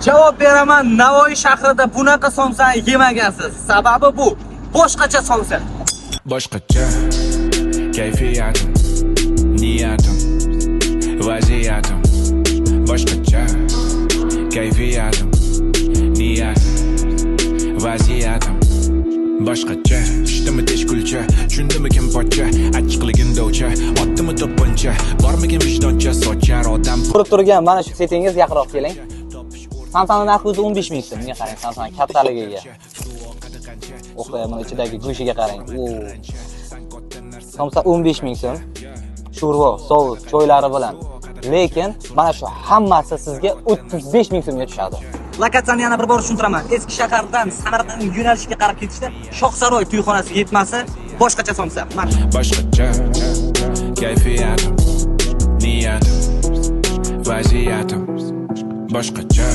Javob beraman, Navoiy shahrida bunaqa somsani yemagansiz. Sababi bu boshqacha somsa. Boshqacha kayfiyatim, niyatim, vaziyatim. Boshqacha kayfiyatim, niyatim, vaziyatim. Boshqacha ishdimi teshkulcha, tushundimi kim pochcha, achchiqligim dovcha, otdimi to'pponcha, bormikin vijdoncha, sochar odam. Ko'rib turgan mana shu setingiz yaqinroq keling. Samsung narxi 15 ming so'm. Bunga qarang, Samsung kattaligiga. O'xtay, mana ichidagi go'shiga qarang. Samsung 15 ming so'm. Sho'rva, sous, choylari bilan. Lekin mana shu hammasi sizga 35 ming so'mga tushadi. Lokatsiyani yana bir bor tushuntiraman. Eski shahardan Samarqand yo'nalishiga qarab ketishda Shohsaroy to'yxonasiga yetmasi boshqacha somsa. Mana Boshqacha kayfiyatim, niyatim, vaziyatim. Boshqacha